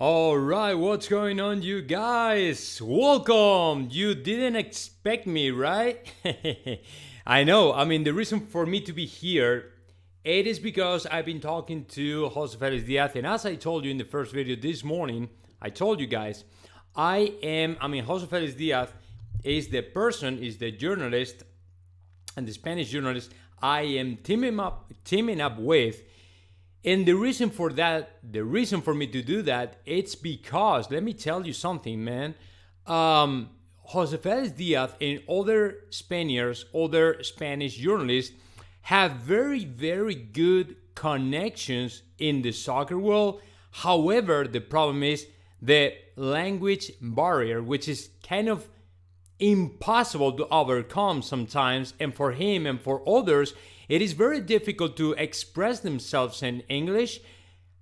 All right, what's going on, you guys? Welcome. You didn't expect me, right? I know. I mean, the reason for me to be here, it is because I've been talking to José Félix Díaz, and as I told you in the first video this morning, I told you guys, José Félix Díaz is the journalist, and the Spanish journalist I am teaming up with. And the reason for me to do that, it's because, let me tell you something, man. José Félix Díaz and other Spanish journalists have very, very good connections in the soccer world. However, the problem is the language barrier, which is kind of impossible to overcome sometimes, and for him and for others it is very difficult to express themselves in English.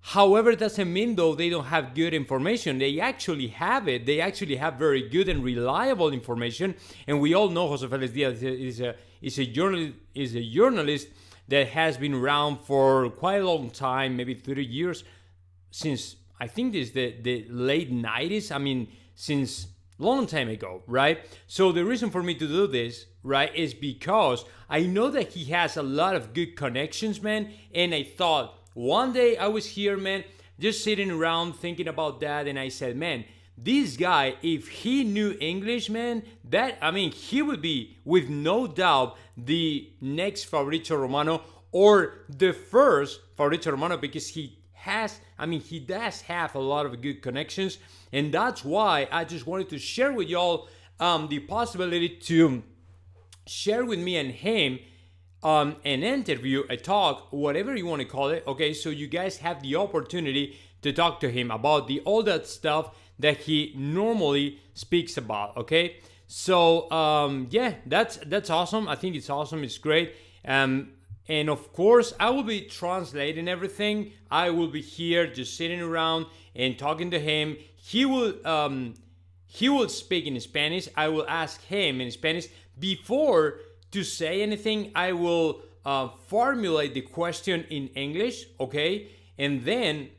However, it doesn't mean though they don't have good information. They actually have it. They actually have very good and reliable information, and we all know José Félix Díaz is a journalist that has been around for quite a long time, maybe 30 years, since I think this the late 90s. I mean, since long time ago, right? So the reason for me to do this, right, is because I know that he has a lot of good connections, man. And I thought one day I was here, man, just sitting around thinking about that, and I said, man, this guy, if he knew English, man, he would be with no doubt the next Fabrizio Romano, or the first Fabrizio Romano, because he does have a lot of good connections. And that's why I just wanted to share with y'all the possibility to share with me and him an interview, a talk, whatever you want to call it. Okay, so you guys have the opportunity to talk to him about all that stuff that he normally speaks about. Okay, so yeah, that's awesome. I think it's awesome. It's great. And of course, I will be translating everything. I will be here just sitting around and talking to him. He will speak in Spanish. I will ask him in Spanish. Before to say anything, I will formulate the question in English, okay? And then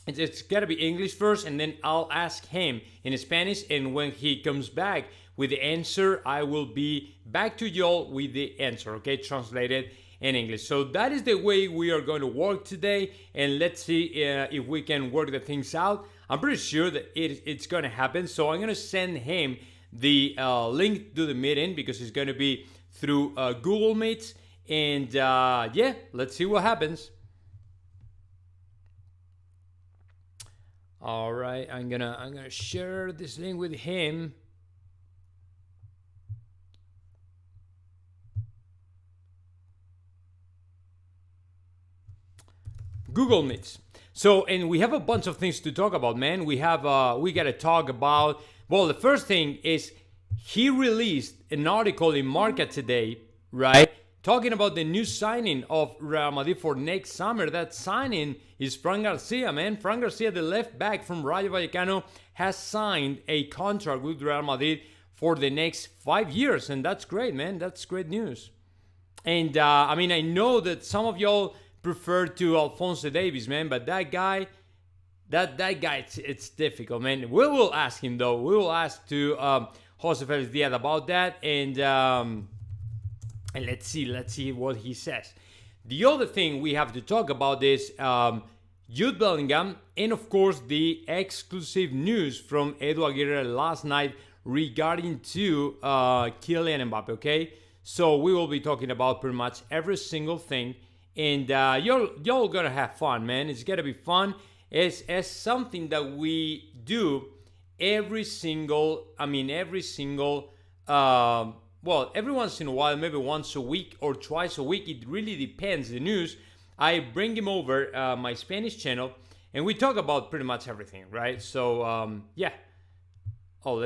it's got to be English first, and then I'll ask him in Spanish. And when he comes back with the answer, I will be back to y'all with the answer, okay? Translated in English. So that is the way we are going to work today, and let's see if we can work the things out. I'm pretty sure that it's going to happen. So I'm going to send him the link to the meeting, because it's going to be through Google Meets, and yeah, let's see what happens. All right, I'm gonna share this link with him. Google Meets. So, and we have a bunch of things to talk about, man. We got to talk about, well, the first thing is he released an article in Marca today, right? Talking about the new signing of Real Madrid for next summer. That signing is Fran Garcia, man. Fran Garcia, the left back from Rayo Vallecano, has signed a contract with Real Madrid for the next 5 years. And that's great, man. That's great news. And I know that some of y'all prefer to Alphonso Davies, man, but that guy, it's difficult, man. We will ask him though. We will ask to José Félix Díaz about that, and let's see what he says. The other thing we have to talk about is Jude Bellingham, and of course the exclusive news from Edu Aguirre last night regarding to Kylian Mbappe. Okay, so we will be talking about pretty much every single thing. And y'all gonna have fun, man. It's gonna be fun. It's something that we do every once in a while, maybe once a week or twice a week. It really depends. The news, I bring him over my Spanish channel, and we talk about pretty much everything, right? So yeah. Oh,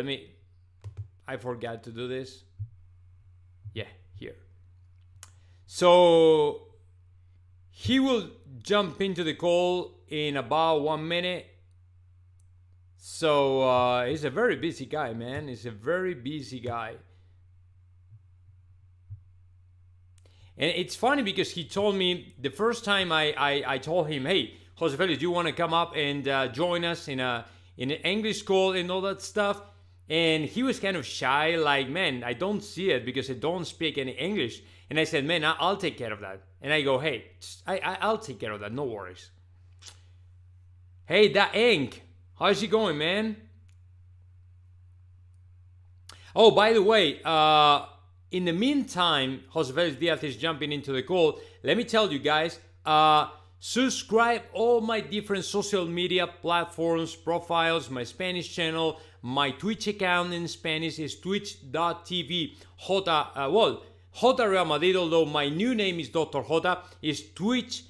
I forgot to do this. Yeah, here. So he will jump into the call in about 1 minute. So he's a very busy guy, man. He's a very busy guy. And it's funny because he told me the first time I told him, hey, Jose Felix, do you want to come up and join us in an English call and all that stuff? And he was kind of shy, like, man, I don't see it because I don't speak any English. And I said, man, I'll take care of that. And I go, hey, I'll take care of that, no worries. Hey, that ink, how's it going, man? Oh, by the way, in the meantime, José Félix Díaz is jumping into the call. Let me tell you guys, subscribe all my different social media platforms, profiles, my Spanish channel, my Twitch account in Spanish is twitch.tv. Jota Real Madrid, although my new name is Dr. Jota, is twitch.tv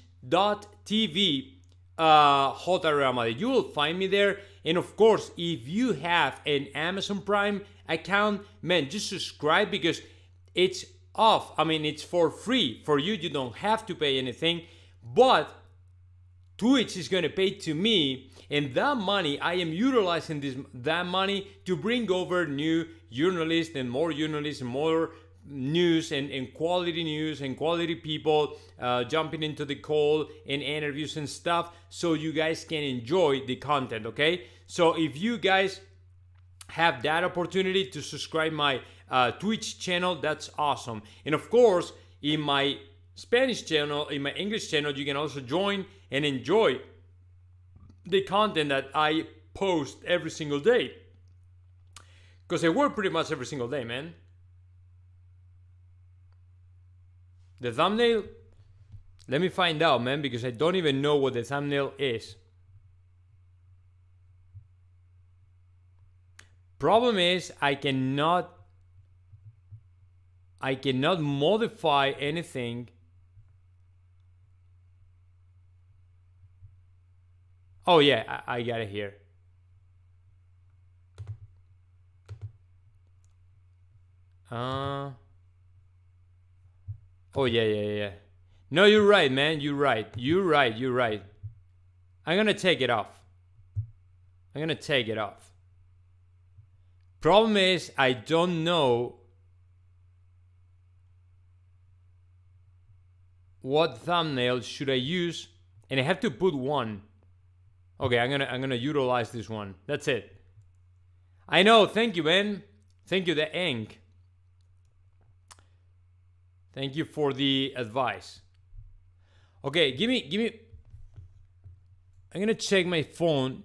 Jota Real Madrid. You will find me there. And of course, if you have an Amazon Prime account, man, just subscribe because it's off. I mean, it's for free for you. You don't have to pay anything. But Twitch is going to pay to me, and that money, I am utilizing that money to bring over new journalists and more news and quality people jumping into the call and interviews and stuff, so you guys can enjoy the content, okay? So if you guys have that opportunity to subscribe my Twitch channel, that's awesome. And of course, in my Spanish channel, in my English channel, you can also join and enjoy the content that I post every single day. Because I work pretty much every single day, man. The thumbnail? Let me find out, man, because I don't even know what the thumbnail is. Problem is, I cannot modify anything. Oh yeah, I got it here. Oh yeah. No, you're right, man. You're right. I'm gonna take it off. Problem is, I don't know what thumbnail should I use, and I have to put one. Okay, I'm gonna utilize this one. That's it. I know. Thank you, man. Thank you, the ink. Thank you for the advice. Okay, give me. I'm gonna check my phone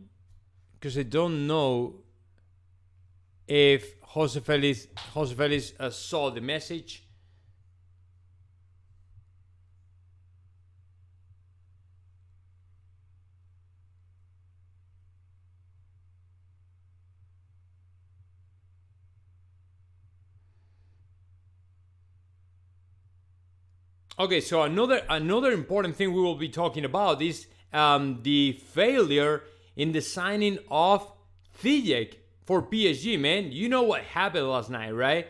because I don't know if José Félix saw the message. Okay, so another important thing we will be talking about is the failure in the signing of Ziyech for PSG, man. You know what happened last night, right?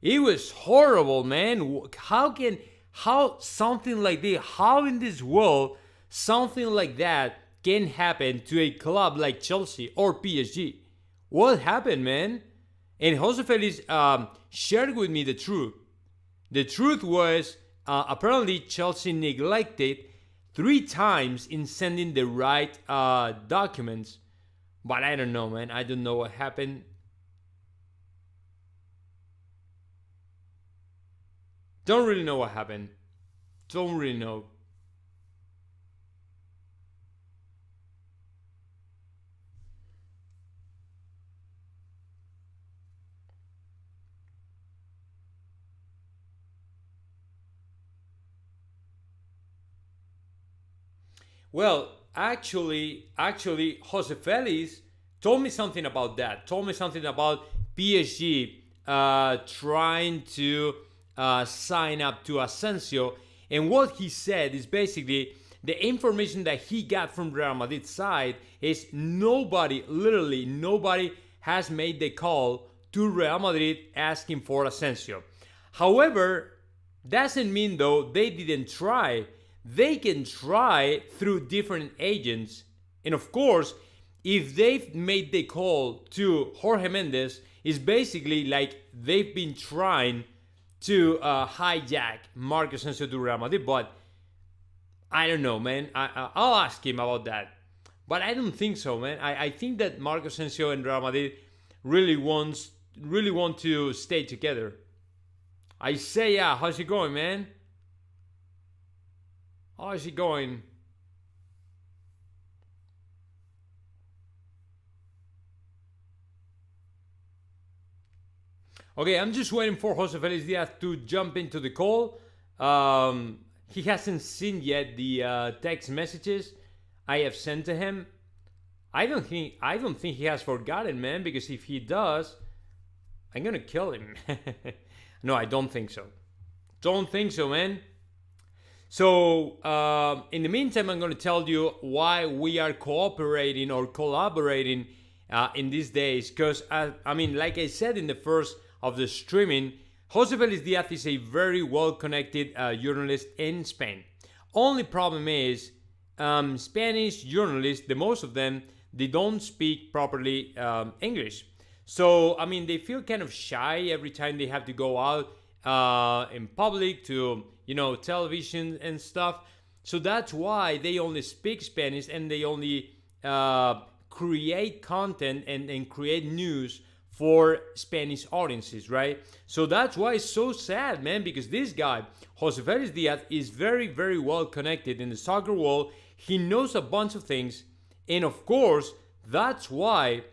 It was horrible, man. How something like this, how in this world something like that can happen to a club like Chelsea or PSG? What happened, man? And José Félix shared with me the truth. The truth was, apparently Chelsea neglected 3 times in sending the right documents. But I don't know, man. I don't know what happened. Don't really know what happened. Don't really know. Well, actually, José Félix told me something about that. Told me something about PSG trying to sign up to Asensio. And what he said is basically the information that he got from Real Madrid's side is literally nobody has made the call to Real Madrid asking for Asensio. However, doesn't mean though they didn't try. They can try through different agents. And of course, if they've made the call to Jorge Mendes, it's basically like they've been trying to hijack Marcos Asensio to Real Madrid. But I don't know, man. I'll ask him about that. But I don't think so, man. I think that Marco Asensio and Real Madrid really want to stay together. Isaiah, how's it going, man? How's it going? Okay, I'm just waiting for José Félix Díaz to jump into the call. He hasn't seen yet the text messages I have sent to him. I don't think he has forgotten, man, because if he does, I'm gonna kill him. No, I don't think so. Don't think so, man. So, in the meantime, I'm gonna tell you why we are cooperating or collaborating in these days. Because, I mean, like I said in the first of the streaming, José Félix Díaz is a very well-connected journalist in Spain. Only problem is, Spanish journalists, the most of them, they don't speak properly English. So, I mean, they feel kind of shy every time they have to go out in public to, television and stuff. So that's why they only speak Spanish and they only create content and create news for Spanish audiences, right? So that's why it's so sad, man, because this guy, José Félix Díaz, is very, very well connected in the soccer world. He knows a bunch of things, and of course, that's why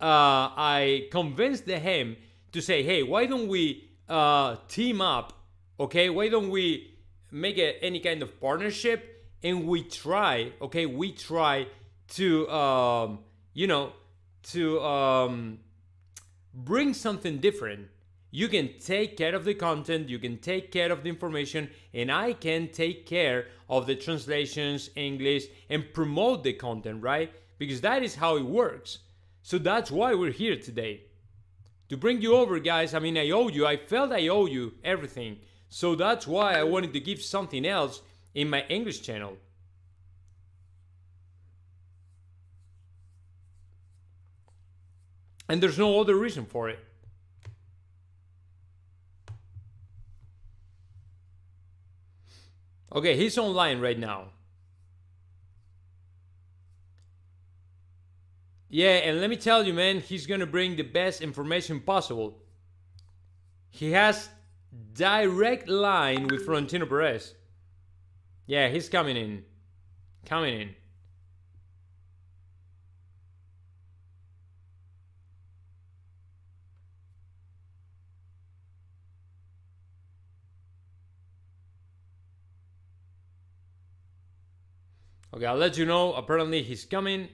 I convinced him to say, hey, why don't we team up, okay? Why don't we make any kind of partnership and we try to, bring something different. You can take care of the content, you can take care of the information, and I can take care of the translations, English, and promote the content, right? Because that is how it works. So that's why we're here today. To bring you over, guys. I mean, I felt I owe you everything. So that's why I wanted to give something else in my English channel. And there's no other reason for it. Okay, he's online right now. Yeah, and let me tell you, man, he's gonna bring the best information possible. He has direct line with Florentino Perez. Yeah, he's coming in. Coming in. Okay, I'll let you know. Apparently he's coming.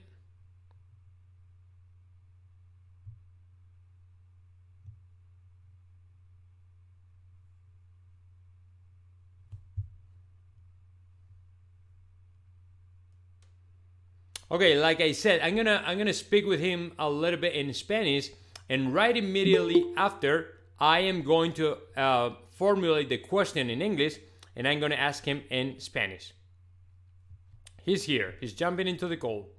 Okay, like I said, I'm gonna speak with him a little bit in Spanish, and right immediately after, I am going to formulate the question in English, and I'm gonna ask him in Spanish. He's here. He's jumping into the call.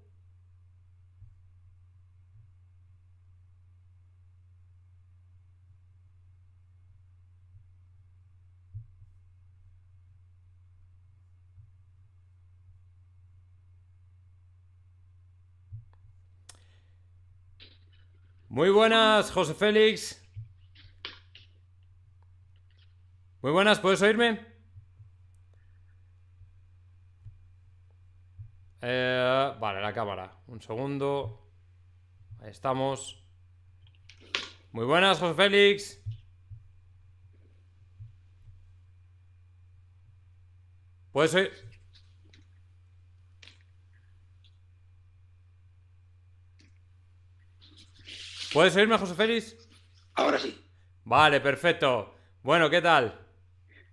Muy buenas, José Félix. Muy buenas, ¿puedes oírme? Vale, la cámara. Un segundo. Ahí estamos. Muy buenas, José Félix. ¿Puedes oír? ¿Puedes oírme, José Félix? Ahora sí. Vale, perfecto. Bueno, ¿qué tal?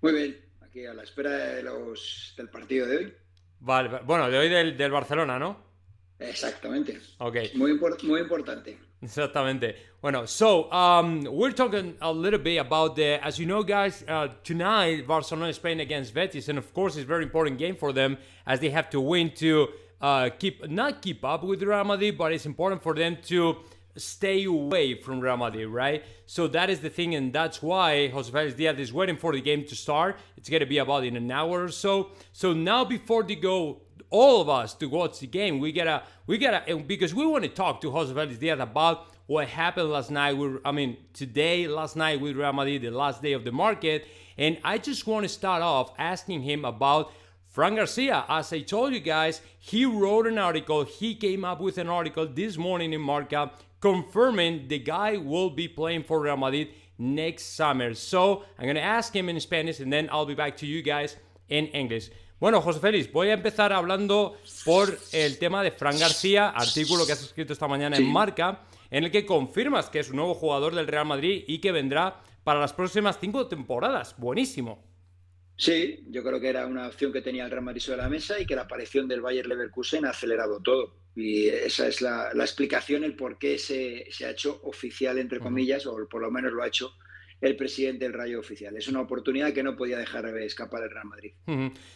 Muy bien. Aquí a la espera del partido de hoy. Vale, bueno, de hoy del Barcelona, ¿no? Exactamente. Okay. Muy importante. Exactamente. Bueno, so we're talking a little bit about as you know, guys, tonight Barcelona is playing against Betis, and of course it's a very important game for them as they have to win to not keep up with Real Madrid, but it's important for them to stay away from Real Madrid, right? So that is the thing, and that's why José Félix Díaz is waiting for the game to start. It's going to be about in an hour or so. So now before they go, all of us to watch the game, we gotta, because we want to talk to José Félix Díaz about what happened last night. Last night with Real Madrid, the last day of the market, and I just want to start off asking him about Fran Garcia. As I told you guys, he wrote an article. He came up with an article this morning in Marca confirming the guy will be playing for Real Madrid next summer. So I'm going to ask him in Spanish and then I'll be back to you guys in English. Bueno, José Félix, voy a empezar hablando por el tema de Fran García, artículo que has escrito esta mañana en Marca, en el que confirmas que es un nuevo jugador del Real Madrid y que vendrá para las próximas 5 temporadas. Buenísimo. Sí, yo creo que era una opción que tenía el Real Madrid sobre la mesa y que la aparición del Bayer Leverkusen ha acelerado todo. Y esa es la explicación, el por qué se ha hecho oficial, entre comillas, o por lo menos lo ha hecho el presidente del Rayo oficial. Es una oportunidad que no podía dejar escapar el Real Madrid.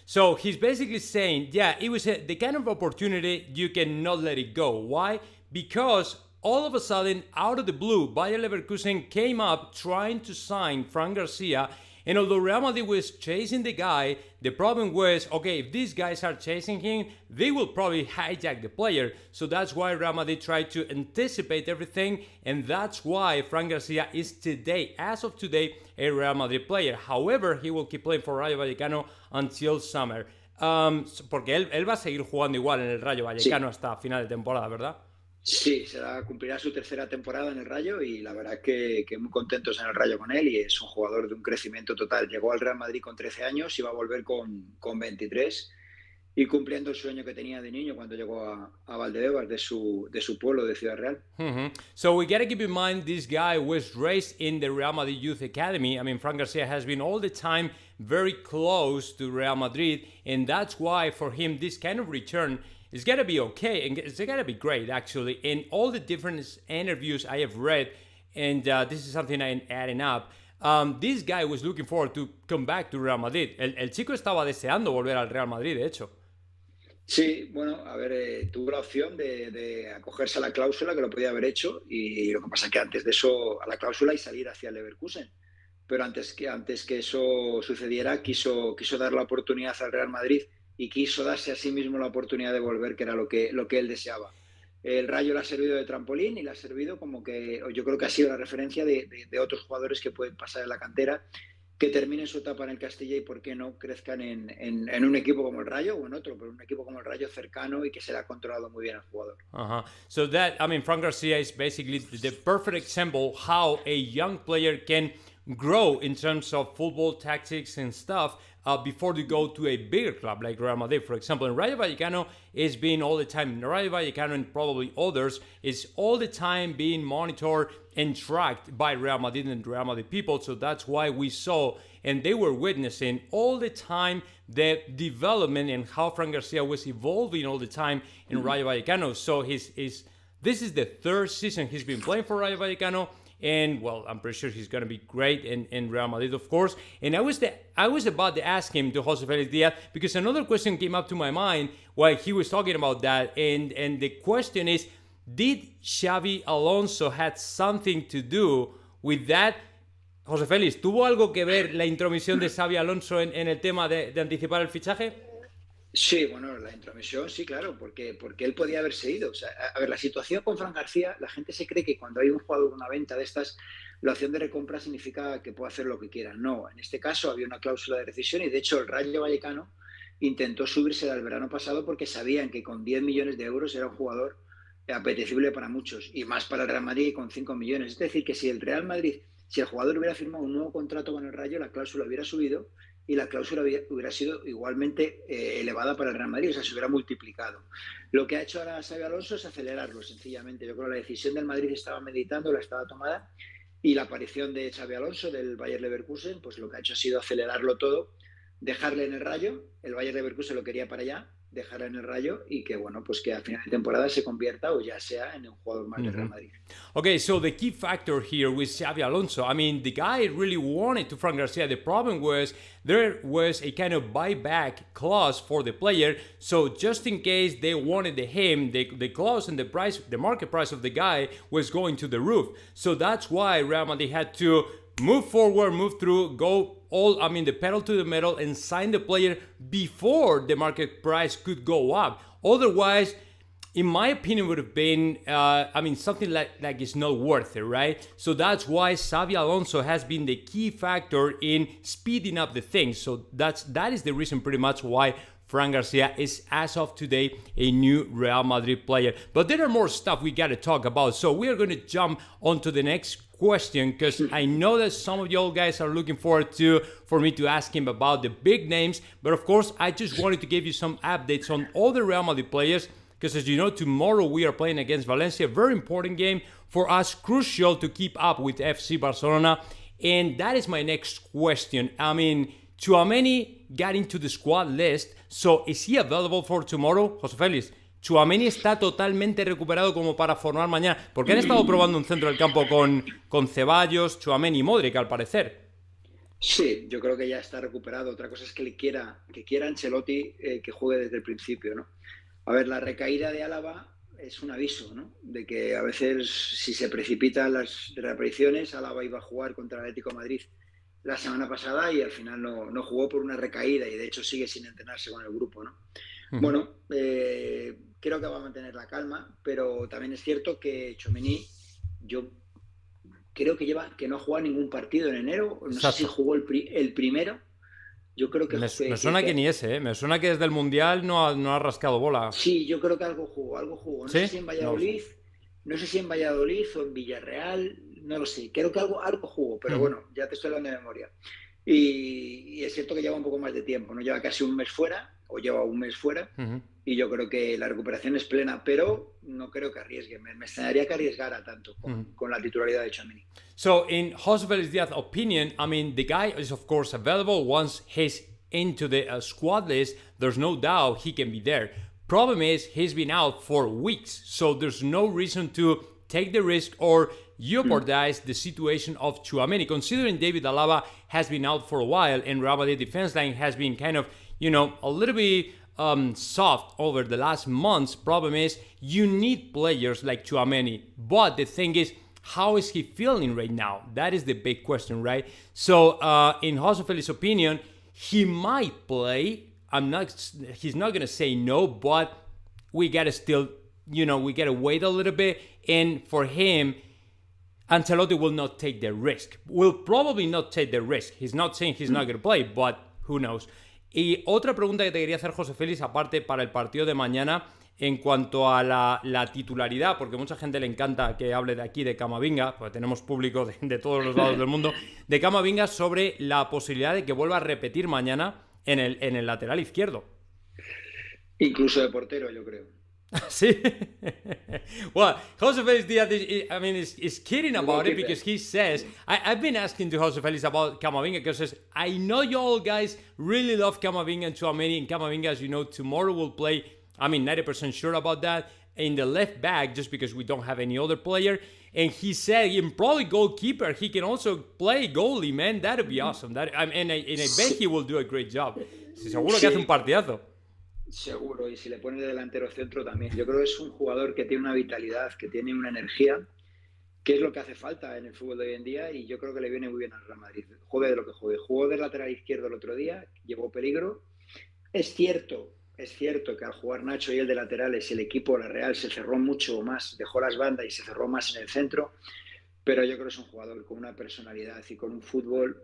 So he's basically saying, yeah, it was the kind of opportunity you cannot let it go. Why? Because all of a sudden, out of the blue, Bayer Leverkusen came up trying to sign Fran Garcia. And although Real Madrid was chasing the guy, the problem was, okay, if these guys are chasing him, they will probably hijack the player. So that's why Real Madrid tried to anticipate everything, and that's why Fran Garcia is today, as of today, a Real Madrid player. However, he will keep playing for Rayo Vallecano until summer. Porque él va a seguir jugando igual en el Rayo Vallecano hasta final de temporada, ¿verdad? Sí, cumplirá su tercera temporada en el Rayo y la verdad que muy contentos en el Rayo con él y es un jugador de un crecimiento total. Llegó al Real Madrid con 13 años y va a volver con 23 y cumpliendo el sueño que tenía de niño cuando llegó a Valdebebas, de su pueblo, de Ciudad Real. So we got to keep in mind this guy was raised in the Real Madrid Youth Academy. I mean, Fran Garcia has been all the time very close to Real Madrid, and that's why for him this kind of return it's going to be okay, and it's going to be great, actually. In all the different interviews I have read, and this is something I'm adding up, this guy was looking forward to come back to Real Madrid. El chico estaba deseando volver al Real Madrid, de hecho. Sí, bueno, a ver, tuvo la opción de acogerse a la cláusula, que lo podía haber hecho, y lo que pasa es que antes de eso, a la cláusula y salir hacia el Leverkusen. Pero antes que eso sucediera, quiso dar la oportunidad al Real Madrid y quiso darse a sí mismo la oportunidad de volver, que era lo que él deseaba. El Rayo le ha servido de trampolín y le ha servido como que, yo creo que ha sido la referencia de otros jugadores que pueden pasar en la cantera, que terminen su etapa en el Castilla y por qué no crezcan en un equipo como el Rayo o en otro, pero un equipo como el Rayo cercano y que se le ha controlado muy bien al jugador. So that, I mean, Fran Garcia is basically the perfect example how a young player can grow in terms of football tactics and stuff before they go to a bigger club like Real Madrid. For example, in Rayo Vallecano is being all the time, in Rayo Vallecano and probably others, is all the time being monitored and tracked by Real Madrid and Real Madrid people. So that's why we saw, and they were witnessing all the time the development and how Fran Garcia was evolving all the time in Rayo Vallecano. So this is the third season he's been playing for Rayo Vallecano. And, well, I'm pretty sure he's going to be great in Real Madrid, of course. And I was about to ask him, to José Félix Díaz, because another question came up to my mind while he was talking about that. And the question is, did Xabi Alonso had something to do with that? José Félix, ¿tuvo algo que ver la intromisión de Xabi Alonso en el tema de anticipar el fichaje? Sí, bueno, la intromisión, sí, claro, porque él podía haberse ido. O sea, a ver, la situación con Fran García, la gente se cree que cuando hay un jugador, una venta de estas, la opción de recompra significa que puede hacer lo que quiera. No, en este caso había una cláusula de rescisión y de hecho el Rayo Vallecano intentó subirse al verano pasado porque sabían que con 10 millones de euros era un jugador apetecible para muchos y más para el Real Madrid con 5 millones. Es decir, que si el jugador hubiera firmado un nuevo contrato con el Rayo, la cláusula hubiera subido y la cláusula hubiera sido igualmente elevada para el Real Madrid, o sea, se hubiera multiplicado. Lo que ha hecho ahora Xabi Alonso es acelerarlo, sencillamente. Yo creo que la decisión del Madrid estaba meditando, la estaba tomada, y la aparición de Xabi Alonso, del Bayer Leverkusen, pues lo que ha hecho ha sido acelerarlo todo, dejarle en el Rayo. El Bayer Leverkusen lo quería para allá, dejará en el Rayo y que, bueno, pues que a final de temporada se convierta o ya sea en un jugador más del Real Madrid. Okay, so the key factor here with Xabi Alonso, I mean, the guy really wanted to Fran Garcia. The problem was there was a kind of buyback clause for the player. So just in case they wanted him, the clause and the price, the market price of the guy was going to the roof. So that's why Real Madrid had to move forward, move through, go all, I mean, the pedal to the metal and sign the player before the market price could go up. Otherwise, in my opinion, would have been, something like it's not worth it, right? So that's why Xabi Alonso has been the key factor in speeding up the thing. So that is the reason pretty much why Fran Garcia is, as of today, a new Real Madrid player. But there are more stuff we got to talk about. So we are going to jump on to the next question, because I know that some of you guys are looking forward for me to ask him about the big names. But of course, I just wanted to give you some updates on all the Real Madrid players, because as you know, tomorrow we are playing against Valencia. Very important game for us, crucial to keep up with FC Barcelona. And that is my next question. I mean, Tchouaméni got into the squad list, so is he available for tomorrow? José Félix, Tchouaméni está totalmente recuperado como para formar mañana, porque han estado probando un centro del campo con Ceballos, Tchouaméni y Modric, al parecer. Sí, yo creo que ya está recuperado. Otra cosa es que quiera Ancelotti que juegue desde el principio, ¿no? A ver, la recaída de Álava es un aviso, ¿no? De que a veces, si se precipitan las reapariciones, Álava iba a jugar contra el Atlético de Madrid la semana pasada y al final no jugó por una recaída y de hecho sigue sin entrenarse con el grupo, ¿no? Bueno, creo que va a mantener la calma, pero también es cierto que Tchouaméni, yo creo que no ha jugado ningún partido en enero, no sé si jugó el primero. Yo creo que me suena que ni ese, ¿eh? Me suena que desde el Mundial no ha rascado bola. Sí, yo creo que algo jugó. No ¿Sí? sé si en Valladolid, no sé si en Valladolid o en Villarreal, no lo sé. Creo que algo jugó, pero bueno, ya te estoy hablando de memoria. Y es cierto que lleva un poco más de tiempo, ¿no? Lleva casi un mes fuera, y yo creo que la recuperación es plena, pero no creo que arriesgue. Me extrañaría que arriesgara tanto con la titularidad de Tchouaméni. So, in José Félix Díaz's opinion, I mean, the guy is of course available. Once he's into the squad list, there's no doubt he can be there. Problem is, he's been out for weeks, so there's no reason to take the risk or jeopardize the situation of Tchouaméni, considering David Alaba has been out for a while and Real Madrid defense line has been kind of, a little bit soft over the last months. Problem is, you need players like Tchouaméni, but the thing is, how is he feeling right now? That is the big question, right? So, in José Félix's opinion, he might play. He's not going to say no, but we got to still, we got to wait a little bit. And for him, Ancelotti will not take the risk. Will probably not take the risk. He's not saying he's not going to play, but who knows? Y otra pregunta que te quería hacer, José Félix, aparte para el partido de mañana, en cuanto a la titularidad, porque mucha gente le encanta que hable de aquí de Camavinga, porque tenemos público de todos los lados del mundo, de Camavinga, sobre la posibilidad de que vuelva a repetir mañana en el lateral izquierdo. Incluso de portero, yo creo. Sí. Well, José Félix Díaz is kidding about it because he says, I've been asking to José Félix about Camavinga because he says, I know you all guys really love Camavinga and Tchouaméni, and Camavinga, as you know, tomorrow will play, 90% sure about that, in the left back just because we don't have any other player. And he said, and probably goalkeeper, he can also play goalie, man. That'd be awesome. And I bet he will do a great job. Seguro que hace un partidazo. Seguro, y si le pones de delantero centro también. Yo creo que es un jugador que tiene una vitalidad, que tiene una energía, que es lo que hace falta en el fútbol de hoy en día, y yo creo que le viene muy bien al Real Madrid. Juegue de lo que juegue. Jugó de lateral izquierdo el otro día, llevó peligro. Es cierto que al jugar Nacho y el de laterales, el equipo, la Real, se cerró mucho más, dejó las bandas y se cerró más en el centro, pero yo creo que es un jugador con una personalidad y con un fútbol.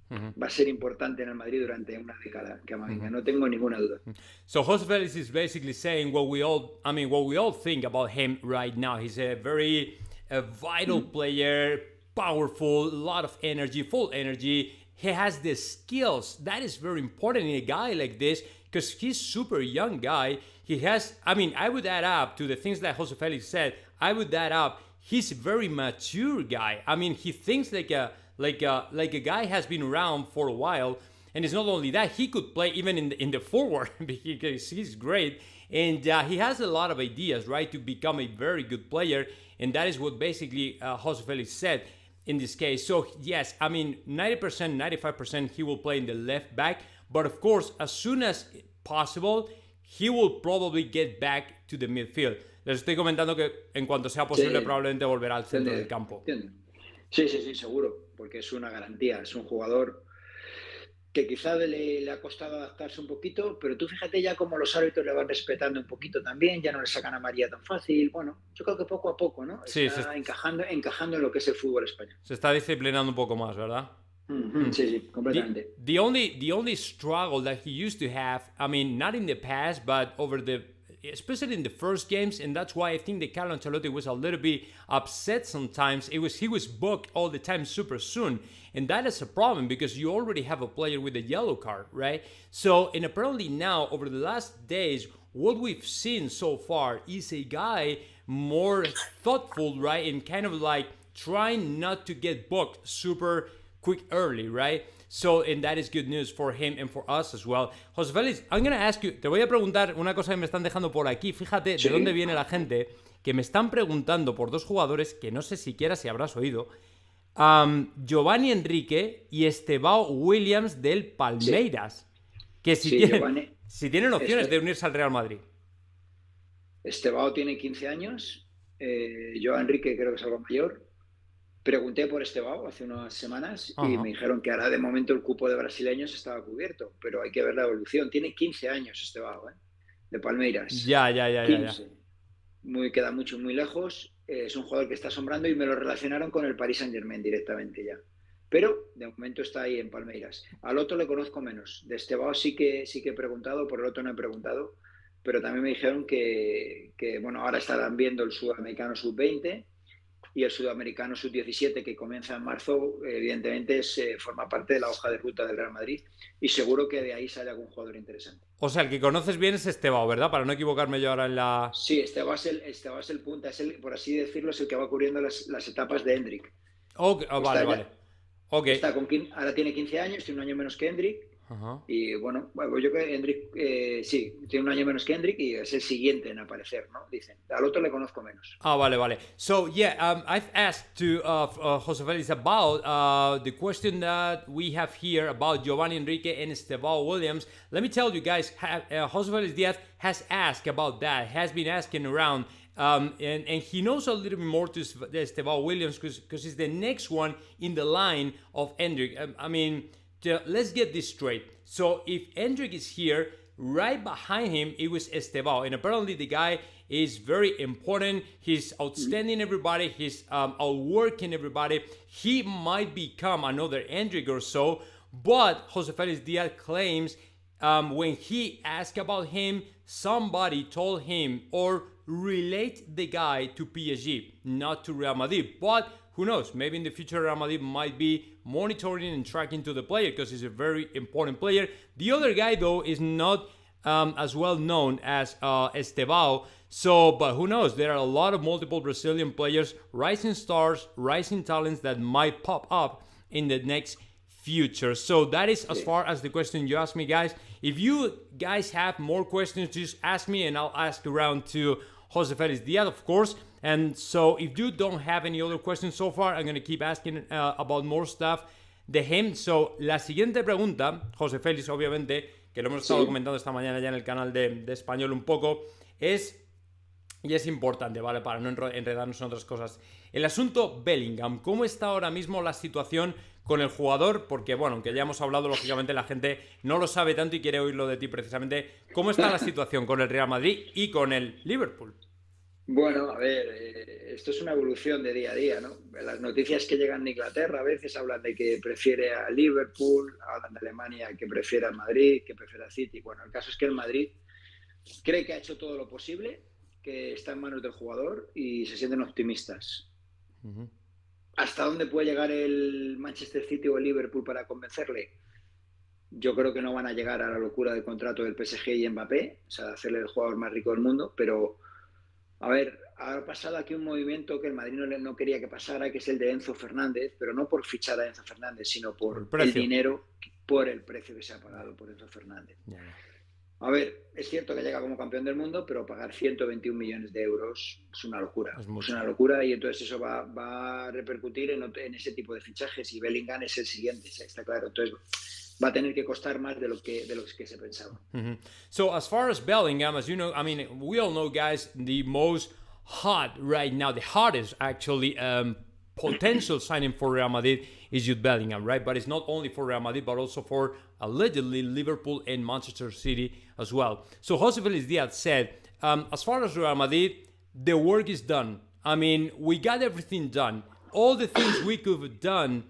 Va a ser importante en el Madrid durante una década, Camavinga, no tengo ninguna duda. So José Félix is basically saying what we all think about him right now. He's a very vital player, powerful, a lot of energy, full energy. He has the skills. That is very important in a guy like this because he's super young guy. He has, I would add up to the things that José Félix said. I would add up. He's a very mature guy. He thinks like a guy has been around for a while. And it's not only that, he could play even in the forward because he's great. And he has a lot of ideas, right, to become a very good player. And that is what basically José Félix said in this case. So, yes, I mean, 90%, 95% he will play in the left back. But, of course, as soon as possible, he will probably get back to the midfield. Les estoy comentando que en cuanto sea posible probablemente volverá al centro del campo. Sí, seguro, porque es una garantía. Es un jugador que quizá le ha costado adaptarse un poquito, pero tú fíjate ya cómo los árbitros le van respetando un poquito también, ya no le sacan amarilla tan fácil. Bueno, yo creo que poco a poco, ¿no? Sí, está encajando en lo que es el fútbol español. Se está disciplinando un poco más, ¿verdad? Sí, completamente. The only struggle that he used to have, I mean, not in the past, but especially in the first games, and that's why I think that Carlo Ancelotti was a little bit upset sometimes. He was booked all the time super soon, and that is a problem because you already have a player with a yellow card, right? So, and apparently now, over the last days, what we've seen so far is a guy more thoughtful, right, and kind of like trying not to get booked super quick early, right? So, and that is good news for him and for us as well. José Félix, I'm going to ask you, te voy a preguntar una cosa que me están dejando por aquí. Fíjate de dónde viene la gente, que me están preguntando por dos jugadores que no sé siquiera si habrás oído. Giovanni Enrique y Estebao Williams del Palmeiras. Que si tienen opciones de unirse al Real Madrid. Estebao tiene 15 años. Joao Enrique creo que es algo mayor. Pregunté por Estebao hace unas semanas y me dijeron que ahora de momento el cupo de brasileños estaba cubierto, pero hay que ver la evolución. Tiene 15 años Estebao, de Palmeiras. Ya. Queda muy lejos. Es un jugador que está asombrando y me lo relacionaron con el Paris Saint-Germain directamente ya. Pero de momento está ahí en Palmeiras. Al otro le conozco menos. De Estebao sí que he preguntado, por el otro no he preguntado, pero también me dijeron que bueno, ahora estarán viendo el sudamericano sub-20 y el sudamericano sub-17 que comienza en marzo, evidentemente forma parte de la hoja de ruta del Real Madrid y seguro que de ahí sale algún jugador interesante. O sea, el que conoces bien es Estebao, ¿verdad? Para no equivocarme yo ahora en la... Sí, Estebao es el punta, por así decirlo, es el que va cubriendo las etapas de Hendrik. Vale. Okay. Ahora tiene 15 años, tiene un año menos que Hendrik. Y bueno, yo creo que Hendrik sí, tiene un año menos que Hendrik y es el siguiente en aparecer, ¿no? Dicen. Al otro le conozco menos. Vale. So, yeah, I've asked to José Félix about the question that we have here about Giovanni Enrique and Estebao Williams. Let me tell you guys, José Félix Díaz has asked about that, has been asking around. And he knows a little bit more to Estebao Williams because he's the next one in the line of Hendrik. I mean, let's get this straight. So if Hendrik is here, right behind him, it was Estebao. And apparently the guy is very important. He's outstanding everybody. He's outworking everybody. He might become another Hendrik or so. But José Félix Díaz claims when he asked about him, somebody told him or relate the guy to PSG, not to Real Madrid. But who knows? Maybe in the future Real Madrid might be monitoring and tracking to the player because he's a very important player. The other guy, though, is not as well known as Estebao. So, but who knows? There are a lot of multiple Brazilian players, rising stars, rising talents that might pop up in the next future. So that is as far as the question you asked me, guys. If you guys have more questions, just ask me and I'll ask around to José Félix Díaz, of course. And so if you don't have any other questions so far, I'm going to keep asking about more stuff de him. So la siguiente pregunta, José Félix, obviamente, que lo hemos estado comentando esta mañana ya en el canal de español un poco, es importante, ¿vale? Para no enredarnos en otras cosas. El asunto Bellingham, ¿cómo está ahora mismo la situación con el jugador? Porque, bueno, aunque ya hemos hablado, lógicamente la gente no lo sabe tanto y quiere oírlo de ti precisamente. ¿Cómo está la situación con el Real Madrid y con el Liverpool? Bueno, a ver, esto es una evolución de día a día, ¿no? Las noticias que llegan de Inglaterra a veces hablan de que prefiere a Liverpool, hablan de Alemania que prefiere a Madrid, que prefiere a City. Bueno, el caso es que el Madrid cree que ha hecho todo lo posible, que está en manos del jugador y se sienten optimistas. ¿Hasta dónde puede llegar el Manchester City o el Liverpool para convencerle? Yo creo que no van a llegar a la locura del contrato del PSG y Mbappé, o sea, hacerle el jugador más rico del mundo, pero... A ver, ha pasado aquí un movimiento que el Madrid no quería que pasara, que es el de Enzo Fernández, pero no por fichar a Enzo Fernández, sino por el dinero por el precio que se ha pagado por Enzo Fernández. A ver, es cierto que llega como campeón del mundo, pero pagar 121 millones de euros es una locura. Es una locura, y entonces eso va a repercutir en ese tipo de fichajes, y Bellingham es el siguiente, está claro. Entonces va a tener que costar más de lo que se pensaba. Mm-hmm. So as far as Bellingham, as you know, I mean, we all know, guys, the most hot right now, the hottest actually potential signing for Real Madrid is Jude Bellingham, right? But it's not only for Real Madrid, but also for allegedly Liverpool and Manchester City as well. So José Félix Díaz said, as far as Real Madrid, the work is done. I mean, we got everything done. All the things we could have done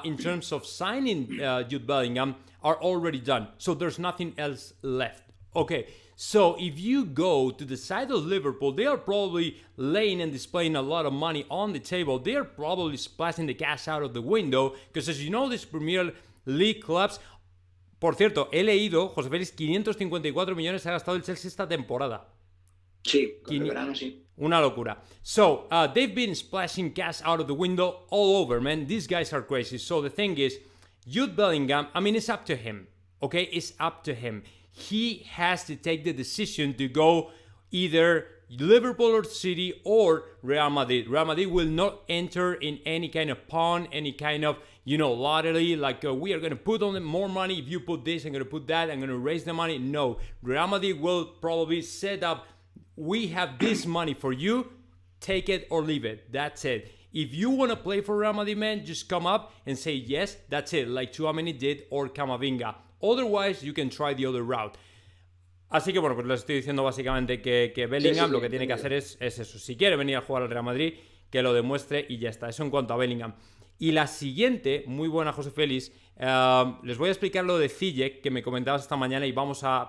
in terms of signing Jude Bellingham are already done. So there's nothing else left. Okay, so if you go to the side of Liverpool, they are probably laying and displaying a lot of money on the table. They are probably splashing the cash out of the window, because as you know, these Premier League clubs... Por cierto, he leído, José Félix, 554 millones ha gastado el Chelsea esta temporada. Sí, con el verano sí. Una locura. So, they've been splashing cash out of the window all over, man. These guys are crazy. So the thing is, Jude Bellingham, I mean, it's up to him. Okay, it's up to him. He has to take the decision to go either Liverpool or City or Real Madrid. Real Madrid will not enter in any kind of pawn, any kind of, lottery, like we are going to put on more money. If you put this, I'm going to put that, I'm going to raise the money. No, Real Madrid will probably set up, we have this money for you, take it or leave it. That's it. If you want to play for Real Madrid, man, just come up and say yes, that's it, like Tchouaméni did or Camavinga. Otherwise, you can try the other route. Así que bueno, pues les estoy diciendo básicamente que Bellingham lo que tiene que hacer es eso. Si quiere venir a jugar al Real Madrid, que lo demuestre y ya está. Eso en cuanto a Bellingham. Y la siguiente, muy buena, José Félix, les voy a explicar lo de Ziyech, que me comentabas esta mañana, y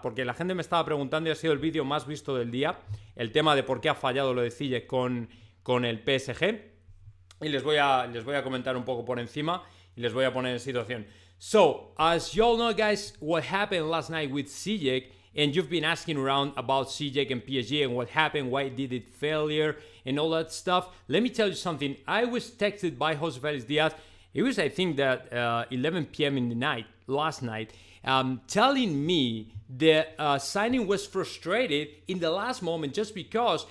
porque la gente me estaba preguntando y ha sido el vídeo más visto del día, el tema de por qué ha fallado lo de Ziyech con el PSG. Y les voy a comentar un poco por encima y les voy a poner en situación. So, as you all know, guys, what happened last night with Ziyech, and you've been asking around about Ziyech and PSG and what happened, why did it failure, and all that stuff. Let me tell you something. I was texted by José Félix Díaz. It was, I think, that 11 p.m. in the night, last night, telling me the signing was frustrated in the last moment just because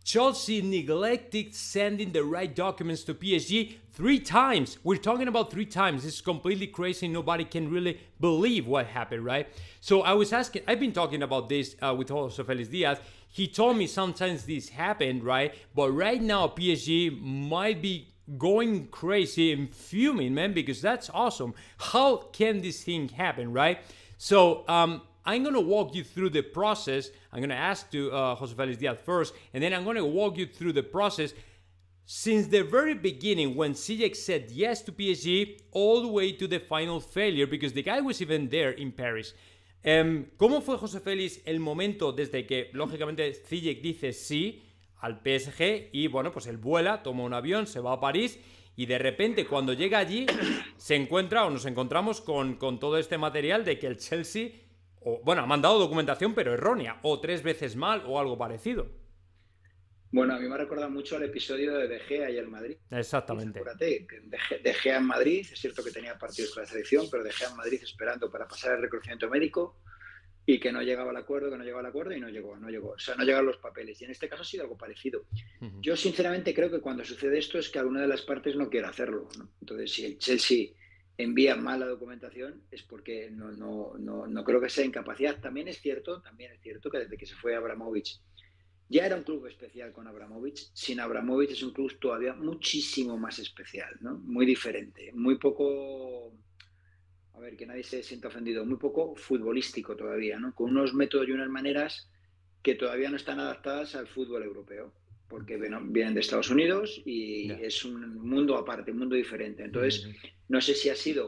Chelsea neglected sending the right documents to PSG 3 times. We're talking about 3 times. It's completely crazy. Nobody can really believe what happened, right? So I was asking, I've been talking about this with José Félix Díaz. He told me sometimes this happened, right? But right now, PSG might be going crazy and fuming, man, because that's awesome. How can this thing happen, right? So, I'm going to walk you through the process. I'm going to ask to José Félix Díaz first, and then I'm going to walk you through the process since the very beginning when Ziyech said yes to PSG all the way to the final failure, because the guy was even there in Paris. ¿Cómo fue, José Félix, el momento desde que, lógicamente, Ziyech dice sí al PSG y, bueno, pues él vuela, toma un avión, se va a París y de repente cuando llega allí se encuentra o nos encontramos con todo este material de que el Chelsea... ha mandado documentación pero errónea, o 3 veces mal, o algo parecido. Bueno, a mí me ha recordado mucho al episodio de Gea y el Madrid. Exactamente. Acuérdate, De Gea en Madrid, es cierto que tenía partidos con la selección, pero De Gea en Madrid esperando para pasar el reconocimiento médico y que no llegaba al acuerdo y no llegó. O sea, no llegaron los papeles. Y en este caso ha sido algo parecido. Uh-huh. Yo sinceramente creo que cuando sucede esto es que alguna de las partes no quiere hacerlo, ¿no? Entonces, si el Chelsea envía mal la documentación es porque no creo que sea incapacidad. También es cierto que desde que se fue Abramovich ya era un club especial con Abramovich. Sin Abramovich es un club todavía muchísimo más especial, ¿no? Muy diferente, muy poco, a ver, que nadie se sienta ofendido, muy poco futbolístico todavía, ¿no? Con unos métodos y unas maneras que todavía no están adaptadas al fútbol europeo, porque vienen de Estados Unidos y es un mundo aparte, un mundo diferente. Entonces, no sé si ha sido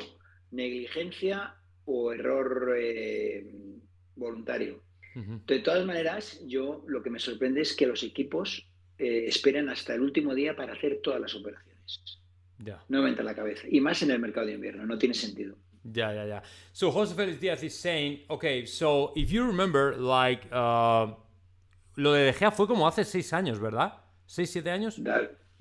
negligencia o error voluntario. De todas maneras, yo lo que me sorprende es que los equipos esperen hasta el último día para hacer todas las operaciones. No me entra en la cabeza. Y más en el mercado de invierno, no tiene sentido. Yeah. So José Félix Díaz is saying, okay, so if you remember, like, lo de Gea fue como hace 6 años, ¿verdad? 6, 7 años.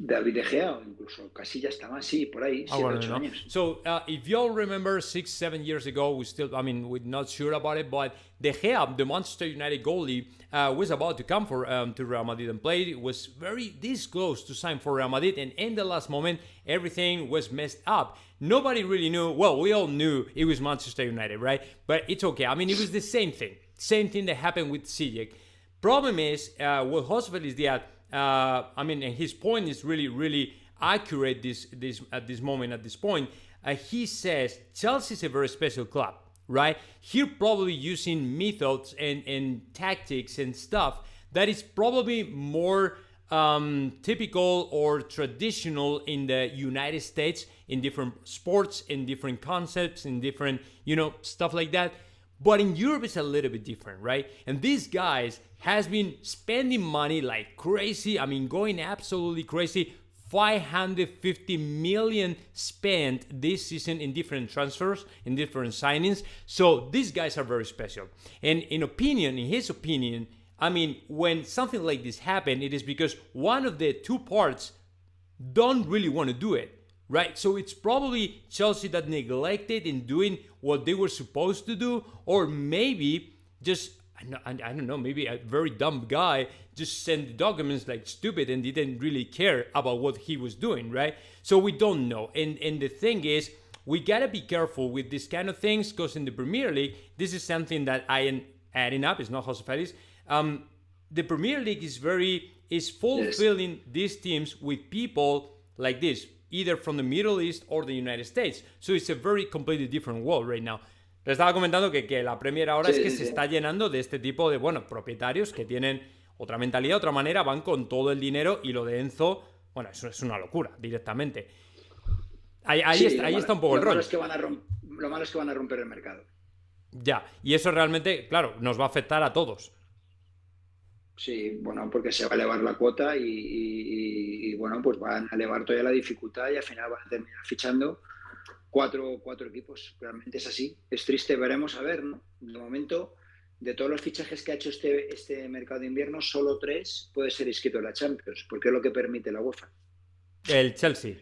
David De Gea o incluso Casillas está más, sí, por ahí, I 7, want to 8 know. años. So, if y'all remember 6, 7 years ago, we're not sure about it, but De Gea, the Manchester United goalie, was about to come to Real Madrid and play. It was very this close to sign for Real Madrid, and in the last moment, everything was messed up. Nobody really knew. Well, we all knew it was Manchester United, right? But it's okay. I mean, it was the same thing that happened with Sijek. Problem is, with José Félix Díaz, and his point is really accurate at this moment, at this point. He says Chelsea is a very special club, right? Here probably using methods and tactics and stuff that is probably more typical or traditional in the United States, in different sports, in different concepts, in different, stuff like that. But in Europe, it's a little bit different, right? And these guys has been spending money like crazy. I mean, going absolutely crazy. 550 million spent this season in different transfers, in different signings. So these guys are very special. And in his opinion, I mean, when something like this happens, it is because one of the two parts don't really want to do it, right? So it's probably Chelsea that neglected in doing what they were supposed to do, or maybe just, I don't know, maybe a very dumb guy just sent the documents like stupid and didn't really care about what he was doing, right? So we don't know. And the thing is, we gotta be careful with this kind of things, because in the Premier League, this is something that I am adding up, it's not José Félix. The Premier League is fulfilling these teams with people like this, either from the Middle East or the United States. So it's a very completely different world right now. Le estaba comentando que la Premier ahora es que se está llenando de este tipo de, propietarios que tienen otra mentalidad, otra manera, van con todo el dinero, y lo de Enzo, eso es una locura, directamente. Ahí está un poco el rollo. Lo malo es que van a romper el mercado. Ya, y eso realmente, claro, nos va a afectar a todos. Sí, porque se va a elevar la cuota y pues van a elevar todavía la dificultad y al final van a terminar fichando cuatro equipos. Realmente es así. Es triste, veremos a ver, ¿no? De momento, de todos los fichajes que ha hecho este mercado de invierno, solo 3 puede ser inscrito en la Champions, porque es lo que permite la UEFA. El Chelsea.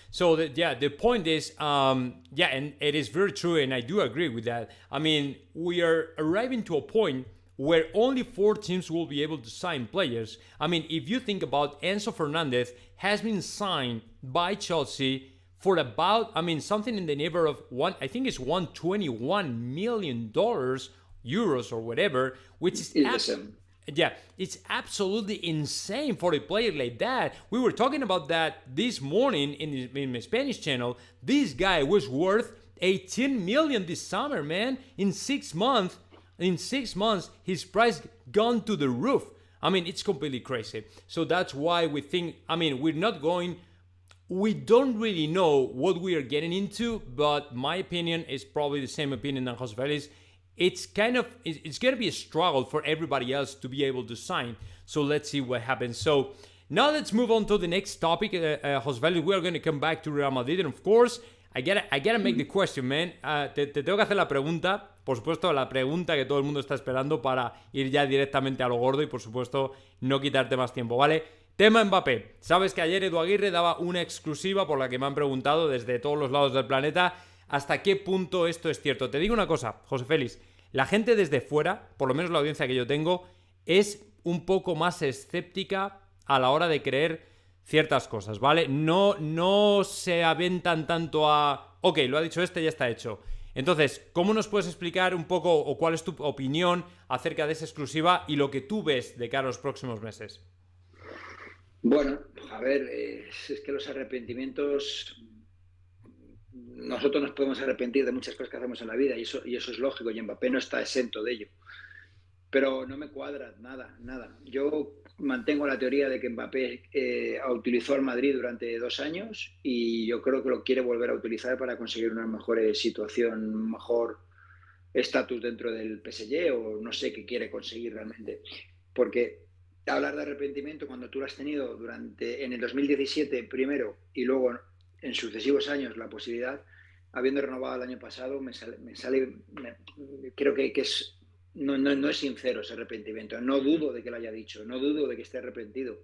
So the point is, and it is very true, and I do agree with that. I mean, we are arriving to a point where only 4 teams will be able to sign players. I mean, if you think about Enzo Fernandez has been signed by Chelsea for about, something in the neighborhood of I think it's $121 million, euros or whatever, which is it's absolutely insane for a player like that. We were talking about that this morning in the Spanish channel. This guy was worth 18 million this summer, man. In 6 months, his price gone to the roof. I mean, it's completely crazy. So that's why we think, we don't really know what we are getting into, but my opinion is probably the same opinion than José Félix. It's going to be a struggle for everybody else to be able to sign. So let's see what happens. So now let's move on to the next topic. José Félix, we are going to come back to Real Madrid. And of course, I gotta make the question, man. Te tengo que hacer la pregunta. Por supuesto, la pregunta que todo el mundo está esperando para ir ya directamente a lo gordo y, por supuesto, no quitarte más tiempo, ¿vale? Tema Mbappé. Sabes que ayer Edu Aguirre daba una exclusiva por la que me han preguntado desde todos los lados del planeta hasta qué punto esto es cierto. Te digo una cosa, José Félix. La gente desde fuera, por lo menos la audiencia que yo tengo, es un poco más escéptica a la hora de creer ciertas cosas, ¿vale? No se aventan tanto a... Ok, lo ha dicho ya está hecho. Entonces, ¿cómo nos puedes explicar un poco o cuál es tu opinión acerca de esa exclusiva y lo que tú ves de cara a los próximos meses? Bueno, a ver, es que los arrepentimientos... Nosotros nos podemos arrepentir de muchas cosas que hacemos en la vida y eso es lógico, y Mbappé no está exento de ello. Pero no me cuadra nada. Yo mantengo la teoría de que Mbappé utilizó al Madrid durante 2 años y yo creo que lo quiere volver a utilizar para conseguir una mejor situación, un mejor estatus dentro del PSG, o no sé qué quiere conseguir realmente. Porque hablar de arrepentimiento cuando tú lo has tenido en el 2017 primero y luego en sucesivos años la posibilidad, habiendo renovado el año pasado, creo que es... No es sincero ese arrepentimiento. No dudo de que lo haya dicho, no dudo de que esté arrepentido,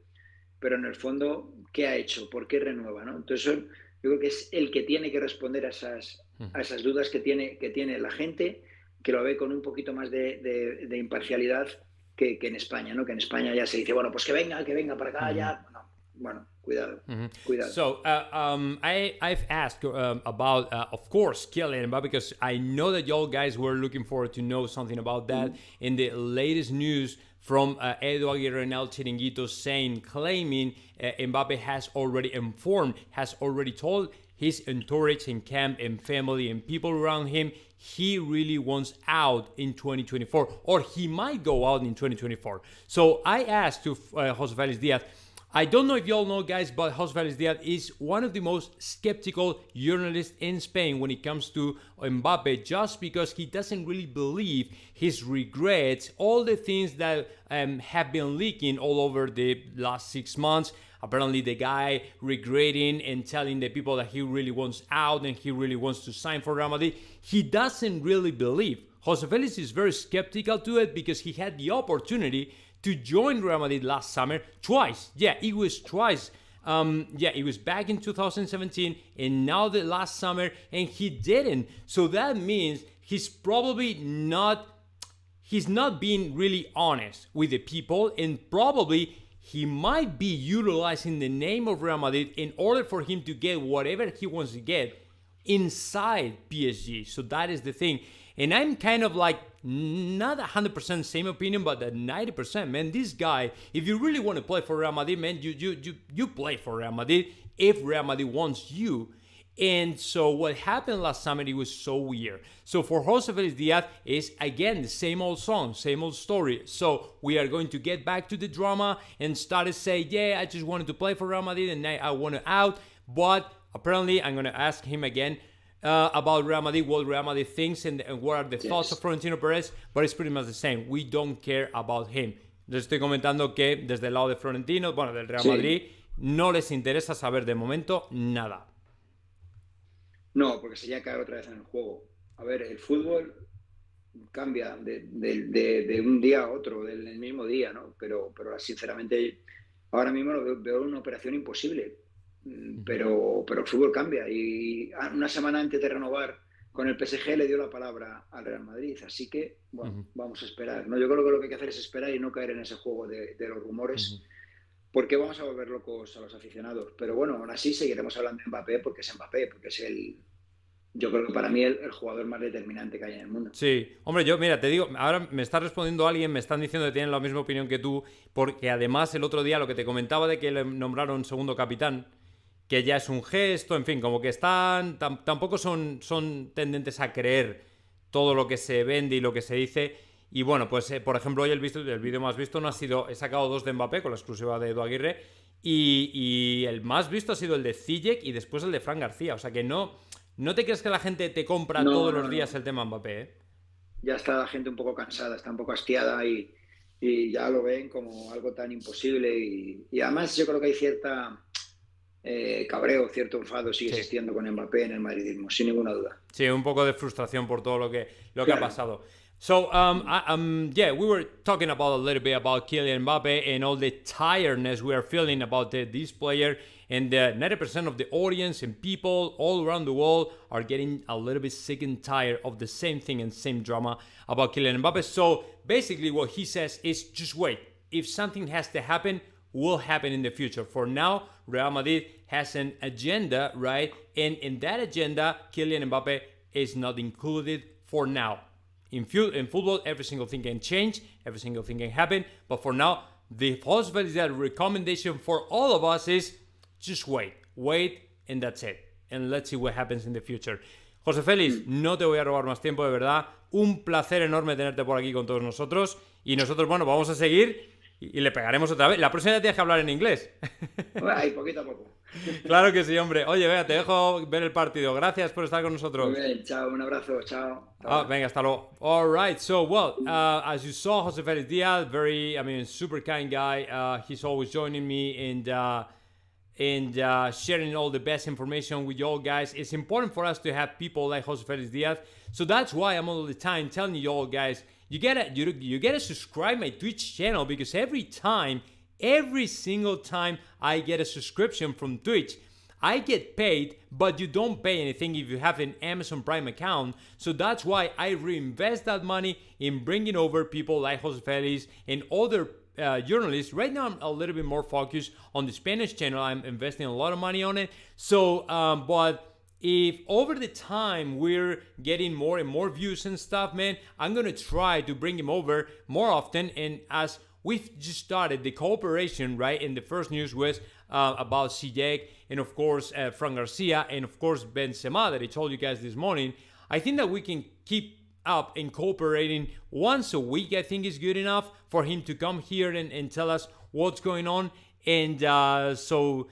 pero en el fondo, ¿qué ha hecho? ¿Por qué renueva? ¿No? Entonces, yo creo que es el que tiene que responder a esas dudas que tiene la gente, que lo ve con un poquito más de imparcialidad que en España, ¿no? Que en España ya se dice, bueno, pues que venga para acá, ya. No, bueno, cuidado, cuidado. So I've asked about, of course, Kylian Mbappe, because I know that y'all guys were looking forward to know something about that. In the latest news from Edu Aguirre and El Chiringuito claiming Mbappe has already told his entourage and camp and family and people around him he really wants out in 2024, or he might go out in 2024. So I asked to José Félix Díaz, I don't know if you all know, guys, but José Félix Díaz is one of the most skeptical journalists in Spain when it comes to Mbappe, just because he doesn't really believe his regrets, all the things that have been leaking all over the last 6 months. Apparently, the guy regretting and telling the people that he really wants out and he really wants to sign for Real Madrid. He doesn't really believe. José Félix is very skeptical to it because he had the opportunity to join Real Madrid last summer twice. Yeah, it was twice. It was back in 2017 and now the last summer, and he didn't. So that means he's not being really honest with the people, and probably he might be utilizing the name of Real Madrid in order for him to get whatever he wants to get inside PSG. So that is the thing. And I'm kind of like, not 100% same opinion, but at 90%, man, this guy, if you really want to play for Real Madrid, man, you play for Real Madrid if Real Madrid wants you. And so what happened last summer, it was so weird. So for José Félix Díaz, is again the same old song, same old story. So we are going to get back to the drama and start to say, yeah, I just wanted to play for Real Madrid and I want to out. But apparently I'm going to ask him again about Real Madrid, what Real Madrid thinks and what are the thoughts of Florentino Perez, but it's pretty much the same. We don't care about him. Les estoy comentando que desde el lado de Florentino, bueno, del Real Madrid, no les interesa saber de momento nada. No, porque sería caer otra vez en el juego. A ver, el fútbol cambia de un día a otro, del mismo día, ¿no? Pero sinceramente, ahora mismo veo una operación imposible. Pero el fútbol cambia, y una semana antes de renovar con el PSG le dio la palabra al Real Madrid, así que bueno, vamos a esperar, ¿no? Yo creo que lo que hay que hacer es esperar y no caer en ese juego de los rumores, porque vamos a volver locos a los aficionados. Pero bueno, aún así seguiremos hablando de Mbappé, porque es yo creo que para mí el jugador más determinante que hay en el mundo. Sí, hombre, yo, mira, te digo, ahora me está respondiendo alguien, me están diciendo que tienen la misma opinión que tú, porque además el otro día lo que te comentaba de que le nombraron segundo capitán, que ya es un gesto, en fin, como que tampoco son tendentes a creer todo lo que se vende y lo que se dice. Y bueno, pues por ejemplo, hoy el vídeo más visto no ha sido, he sacado 2 de Mbappé con la exclusiva de Edu Aguirre, y el más visto ha sido el de Ziyech y después el de Fran García. O sea que no te crees que la gente te compra todos los días el tema Mbappé, ¿eh? Ya está la gente un poco cansada, está un poco hastiada y ya lo ven como algo tan imposible, y además yo creo que hay cierta cabreo, cierto enfado sigue existiendo con Mbappé en el madridismo, sin ninguna duda. Sí, un poco de frustración por todo lo que ha pasado. So, we were talking about a little bit about Kylian Mbappe and all the tiredness we are feeling about this player, and 90% of the audience and people all around the world are getting a little bit sick and tired of the same thing and same drama about Kylian Mbappe. So basically what he says is just wait. If something has to happen, will happen in the future. For now, Real Madrid has an agenda, right? And in that agenda, Kylian Mbappe is not included for now. In football, every single thing can change, every single thing can happen, but for now, the José recommendation for all of us is just wait, and that's it. And let's see what happens in the future. José Félix, no te voy a robar más tiempo, de verdad. Un placer enorme tenerte por aquí con todos nosotros. Y nosotros, bueno, vamos a seguir y le pegaremos otra vez. La próxima vez tienes que hablar en inglés. Ay, poquito a poco. Claro que sí, hombre. Oye, venga, te dejo ver el partido. Gracias por estar con nosotros. Muy bien, chao, un abrazo, chao. Venga, hasta luego. All right, so, well, as you saw, José Félix Díaz, super kind guy. He's always joining me and sharing all the best information with you all guys. It's important for us to have people like José Félix Díaz. So that's why I'm all the time telling you all guys, you gotta subscribe my Twitch channel, because every time every single time I get a subscription from Twitch. I get paid, but you don't pay anything if you have an Amazon Prime account. So that's why I reinvest that money in bringing over people like José Félix and other journalists. Right now, I'm a little bit more focused on the Spanish channel. I'm investing a lot of money on it. So, but if over the time we're getting more and more views and stuff, man, I'm gonna try to bring him over more often. And as we've just started the cooperation, right? And the first news was about CJ and of course Fran Garcia and of course Benzema that I told you guys this morning. I think that we can keep up and cooperating once a week. I think is good enough for him to come here and tell us what's going on. And so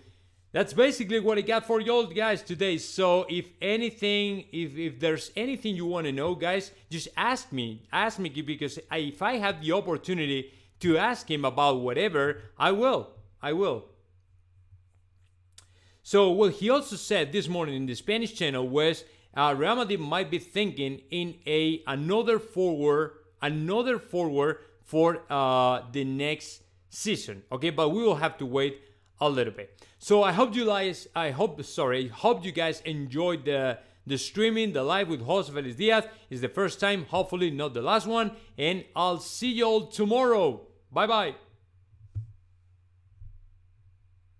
that's basically what I got for y'all guys today. So if anything, if there's anything you want to know, guys, just ask me because if I have the opportunity to ask him about whatever, I will. So what he also said this morning in the Spanish channel was Real Madrid might be thinking in another forward for the next season. Okay, but we will have to wait a little bit. So I hope you guys enjoyed the streaming, the live with José Félix Díaz. It's the first time, hopefully not the last one, and I'll see y'all tomorrow. Bye bye.